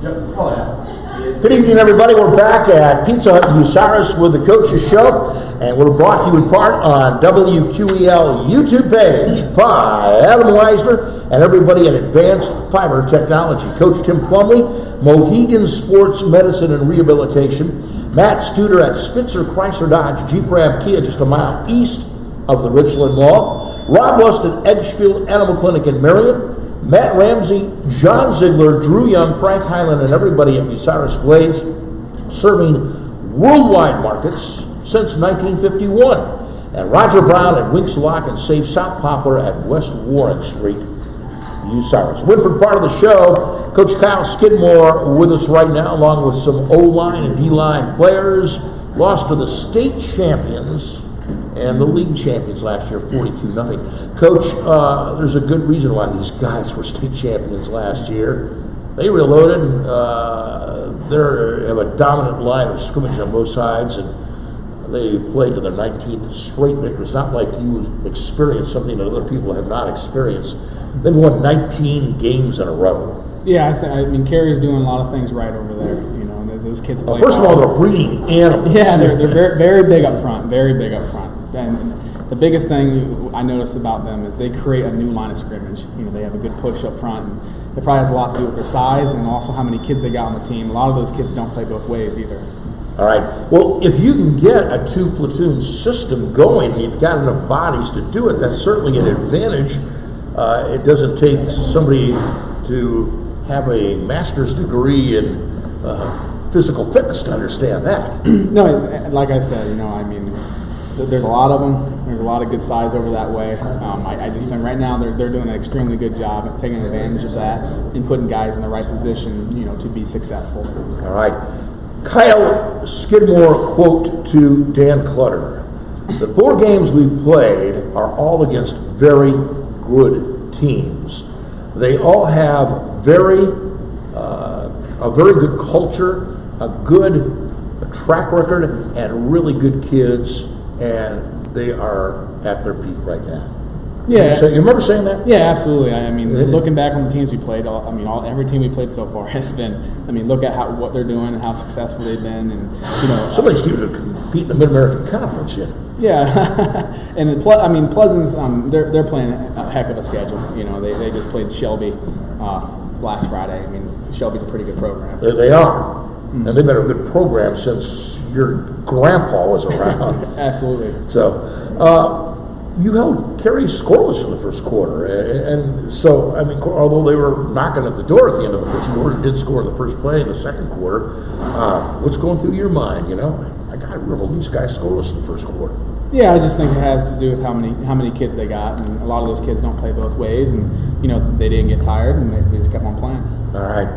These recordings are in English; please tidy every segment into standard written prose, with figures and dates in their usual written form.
Good evening, everybody. We're back at Pizza Hut in Bucyrus with the Coaches Show, and we're brought to you in part on WQEL YouTube page by Adam Weisner and everybody at Advanced Fiber Technology. Coach Tim Plumley, Mohegan Sports Medicine and Rehabilitation, Matt Studer at Spitzer Chrysler Dodge Jeep Ram Kia just a mile east of the Richland Mall, Rob West at Edgefield Animal Clinic in Marion, Matt Ramsey, John Ziegler, Drew Young, Frank Highland, and everybody at Bucyrus Blades, serving worldwide markets since 1951. And Roger Brown at Winks Lock and Safe South Poplar at West Warren Street, Bucyrus. Winford part of the show, Coach Cyle Skidmore with us right now, along with some O-line and D-line players. Lost to the state champions and the league champions last year, 42-0. Coach, there's a good reason why these guys were state champions last year. They reloaded. They have a dominant line of scrimmage on both sides, and they played to their 19th straight victory. It's not like you experienced something that other people have not experienced. They've won 19 games in a row. Yeah, I mean, Carey's doing a lot of things right over there. You know, those kids play. Well, first of all, they're breeding animals. Yeah, they're very, very big up front. Very big up front. And the biggest thing I noticed about them is they create a new line of scrimmage. You know, they have a good push up front, and it probably has a lot to do with their size and also how many kids they got on the team. A lot of those kids don't play both ways either. All right. Well, if you can get a two-platoon system going, and you've got enough bodies to do it, that's certainly an advantage. It doesn't take somebody to have a master's degree in physical fitness to understand that. No, like I said, you know, I mean, there's a lot of them. There's a lot of good size over that way. I just think right now they're doing an extremely good job at taking advantage of that and putting guys in the right position, you know, to be successful. All right. Cyle Skidmore quote to Dan Clutter. The 4 games we played are all against very good teams. They all have a very good culture, a good track record, and really good kids, and they are at their peak right now. Yeah. You remember saying that? Yeah, absolutely. I mean, looking back on the teams we played, every team we played so far has been. I mean, look at what they're doing and how successful they've been, and you know, some of these teams are competing in the Mid-American Conference yet. Yeah, and Pleasant's they're playing a heck of a schedule. You know, they just played Shelby last Friday. I mean, Shelby's a pretty good program. They are, and they've been a good program since your grandpa was around. Absolutely. So. You held Carey scoreless in the first quarter, and so, I mean, although they were knocking at the door at the end of the first quarter, did score in the first play in the second quarter, what's going through your mind, you know? I got to hold these guys scoreless in the first quarter. Yeah, I just think it has to do with how many kids they got, and a lot of those kids don't play both ways, and, you know, they didn't get tired, and they just kept on playing. All right.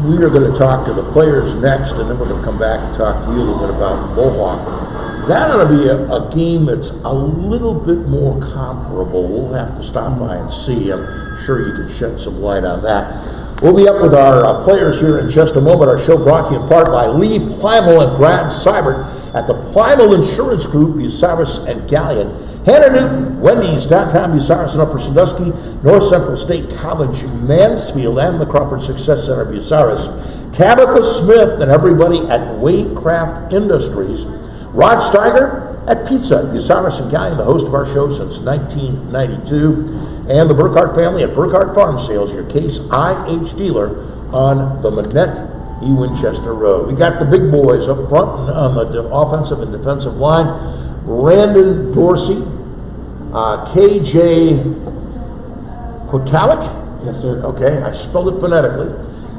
We are going to talk to the players next, and then we're going to come back and talk to you a little bit about Mohawk. That ought to be a game that's a little bit more comparable. We'll have to stop by and see. I'm sure you can shed some light on that. We'll be up with our players here in just a moment. Our show brought to you in part by Lee Plymel and Brad Seibert at the Plymel Insurance Group, Bucyrus and Galleon. Hannah Newton, Wendy's, downtown Bucyrus and Upper Sandusky, North Central State College, Mansfield, and the Crawford Success Center, Bucyrus. Tabitha Smith and everybody at Waycraft Industries. Rod Steiger at Pizza, Bucyrus and Galleon, the host of our show since 1992. And the Burkhart family at Burkhart Farm Sales, your Case IH dealer on the Manette E. Winchester Road. We got the big boys up front on the offensive and defensive line. Brandon Dorsey, KJ Kotalik. Yes, sir. Okay, I spelled it phonetically.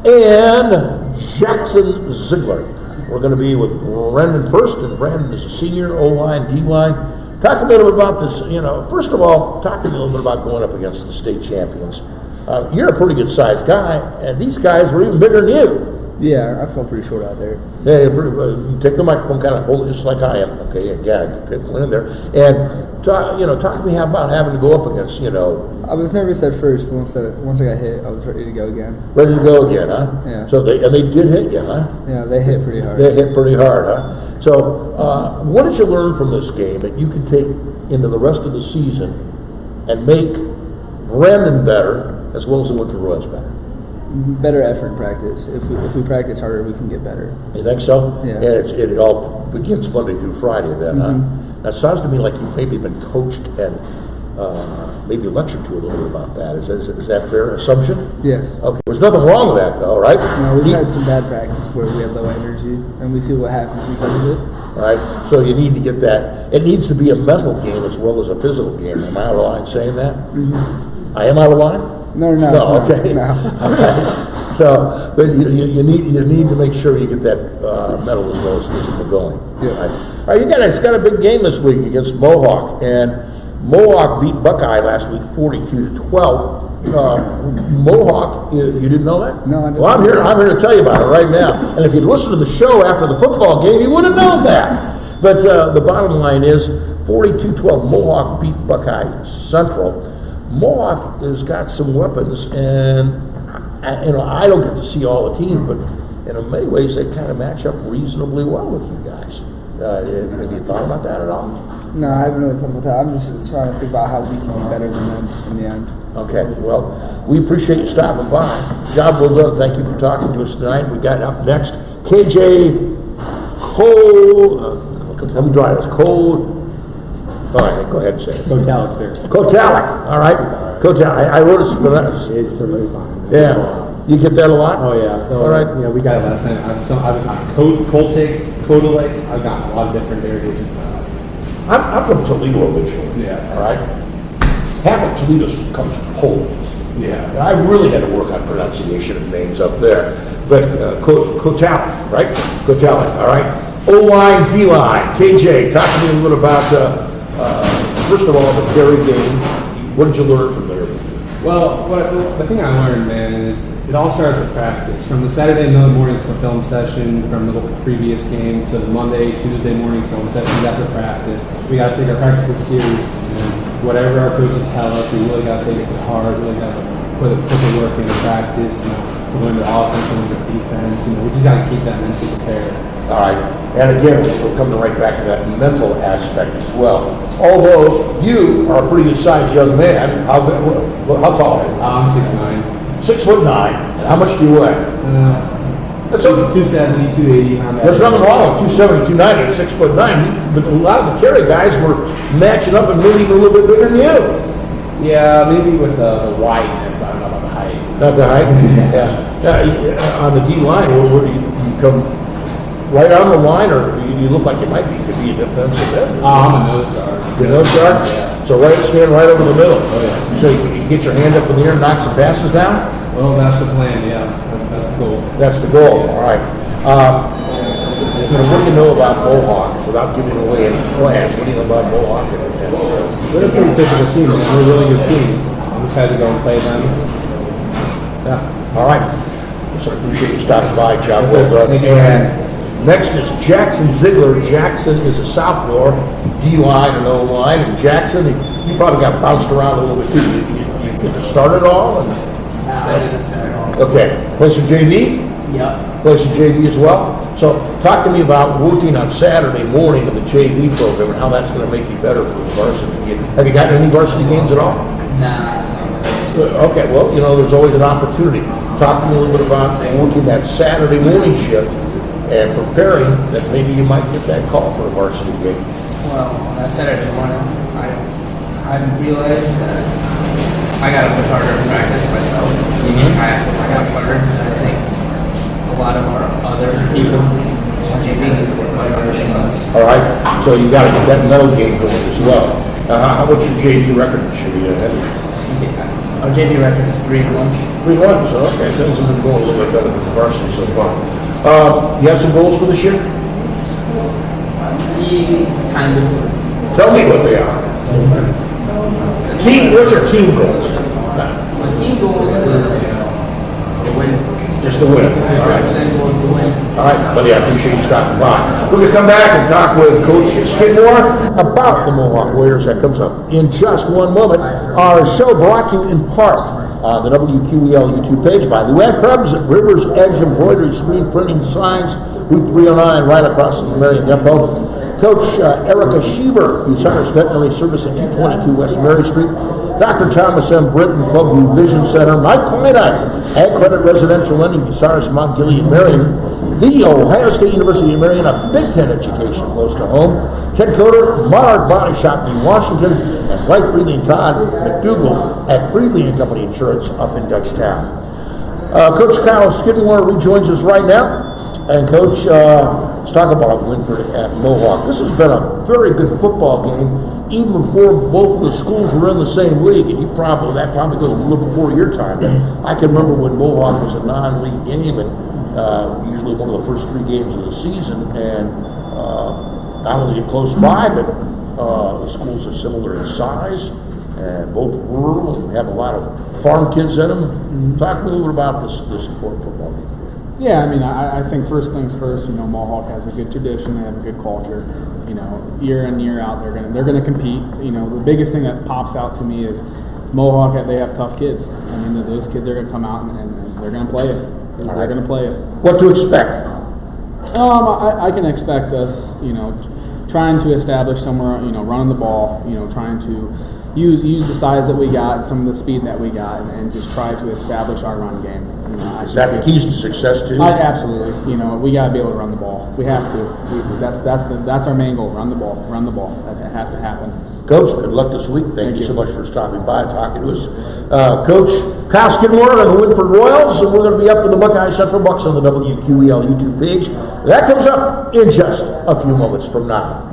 And Jackson Ziegler. We're going to be with Brendan first, and Brandon is a senior, O-line, D-line. Talk a little bit about this, you know, first of all, talk to me a little bit about going up against the state champions. You're a pretty good-sized guy, and these guys were even bigger than you. Yeah, I felt pretty short out there. Yeah, take the microphone, kind of hold it just like I am. Okay, again, put in there. And, talk to me about having to go up against, you know. I was nervous at first. Once I got hit, I was ready to go again. Ready to go again, huh? Yeah. So they did hit you, huh? Yeah, they hit pretty hard. They hit pretty hard, huh? So what did you learn from this game that you can take into the rest of the season and make Brandon better as well as the Winter Royals better? better effort in practice. If we practice harder, we can get better. You think so? Yeah. And it all begins Monday through Friday then, huh? That sounds to me like you've maybe been coached and maybe lectured to a little bit about that. Is that a fair assumption? Yes. Okay. There's nothing wrong with that, though, right? No, we've had some bad practice where we had low energy, and we see what happens because of it. All right. So you need to get that. It needs to be a mental game as well as a physical game. Am I out of line saying that? I am out of line? No, okay. No. Okay. So, but you need to make sure you get that mental as well as physical going. Yeah. All right. It's got a big game this week against Mohawk, and Mohawk beat Buckeye last week 42-12. Mohawk, you didn't know that? No, I didn't. Well, I'm here to tell you about it right now. And if you'd listened to the show after the football game, you would have known that. But the bottom line is 42-12. Mohawk beat Buckeye Central. Mohawk has got some weapons, and I don't get to see all the teams, but in many ways they kind of match up reasonably well with you guys. Have you thought about that at all? No, I haven't really thought about that. I'm just trying to think about how we can be better than them in the end. Okay, well, we appreciate you stopping by. Job well done. Thank you for talking to us tonight. We got up next KJ Cole. Let me try this. Cole. All right, go ahead and say it. Kotalik, sir. Kotalik. All right. Kotalik. I wrote it. It's perfectly fine. Yeah. You get that a lot? Oh yeah. So all right. We got it last night. I've Koltik, Kodalik. I've gotten a lot of different variations of that last night. I'm from Toledo originally. Yeah. All right. Half of Toledo comes from Poland. Yeah. And I really had to work on pronunciation of names up there. But Kotalik, right? Kotalik. All right. O-line, D-line. KJ, talk to me a little about, first of all, the Carey game. What did you learn from there? Well, the thing I learned, man, is it all starts with practice. From the Saturday morning for film session, from the previous game to the Monday, Tuesday morning film sessions after practice, we got to take our practices serious. And whatever our coaches tell us, we really got to take it to heart. Really got to put the work into practice. To learn the offense, to learn the defense. We just got to keep that mentally prepared. All right. And again, we're coming right back to that mental aspect as well. Although you are a pretty good sized young man, how tall are you? I'm 6'9". 6'9". How much do you weigh? That's okay. 270, 280. There's nothing wrong with 270, 290, 6'9". But a lot of the Carey guys were matching up and maybe even a little bit bigger than you. Yeah, maybe with the wideness, but I don't know about the height. Not the height? Yeah. On the D line, where do you come right on the line, or you look like you might be? Could be a defensive end. I'm a nose guard. You're a nose guard? Yeah. So stand right over the middle. Oh, yeah. So you get your hand up in the air and knock some passes down? Well, that's the plan, yeah. That's the goal. That's the goal. Yes. All right. What do you know about Mohawk without giving away any plans? What do you know about Mohawk? We're a pretty physical team, man. We're a really good team. I'm excited to go and play them. Yeah. All right. So I appreciate you stopping by, John. Yes, sir. Well done. Thank you. And next is Jackson Ziegler. Jackson is a sophomore, D-line and O-line. And Jackson, you probably got bounced around a little bit too. You get to start it all? I didn't start at all. Okay. Play some JV? Yep. Play some JV as well? So talk to me about working on Saturday morning in the JV program and how that's going to make you better for the varsity game. Have you gotten any varsity games at all? Nah. Okay, well, there's always an opportunity. Talk to me a little bit about working that Saturday morning shift and preparing that maybe you might get that call for a varsity game. Well, on that Saturday morning, I realized that I got to work harder in practice myself. I got to harder. I think a lot of our other people on JV need to work harder than us. All right, so you got to get that medal game going as well. What's your JV record this year? Our JV record is 3-1. 3-1, so okay, things have been going a little bit better than the varsity so far. You have some goals for this year? Kind of. Tell me what they are. What's your team goals? My team goal is to win. Just to win. All right. Then goal is to win. All right, buddy, I appreciate you stopping by. We're going to come back and talk with Coach Skidmore about the Mohawk Warriors. That comes up in just one moment. Our show brought to you in part on the WQEL YouTube page by Luann Krebs at Rivers Edge Embroidery Screen Printing Signs, Route 309, right across from the Marion Depot. Coach Erica Schieber, who started veterinary service at 222 West Mary Street. Dr. Thomas M. Britton, Club View Vision Center, Mike Kleinite, Ag Credit Residential Lending, Bucyrus, Mount Gilead, Marion, The Ohio State University of Marion, a Big Ten education close to home, Ken Coder, Monarch Body Shop in Washington, and Wife Freely and Todd McDougal at Freely and Company Insurance up in Dutchtown. Coach Cyle Skidmore rejoins us right now. And Coach, let's talk about Winford at Mohawk. This has been a very good football game, even before both of the schools were in the same league. And that probably goes a little before your time. I can remember when Mohawk was a non-league game, and usually one of the first 3 games of the season. And not only are close by, but the schools are similar in size, and both rural and have a lot of farm kids in them. Mm-hmm. Talk a little bit about this important football game. Yeah, I mean, I think first things first. Mohawk has a good tradition. They have a good culture. Year in, year out, they're gonna compete. The biggest thing that pops out to me is Mohawk. They have tough kids. I mean, those kids are gonna come out and they're gonna play it. They're gonna play it. What to expect? I can expect us, trying to establish somewhere, running the ball, trying to use the size that we got and some of the speed that we got, and just try to establish our run game. Is that the keys to success too? Absolutely. We got to be able to run the ball. We have to. That's our main goal. Run the ball. Run the ball. That has to happen. Coach, good luck this week. Thank you so much for stopping by and talking to us. Coach Cyle Skidmore on the Winford Royals, and we're going to be up with the Buckeye Central Bucks on the WQEL YouTube page. That comes up in just a few moments from now.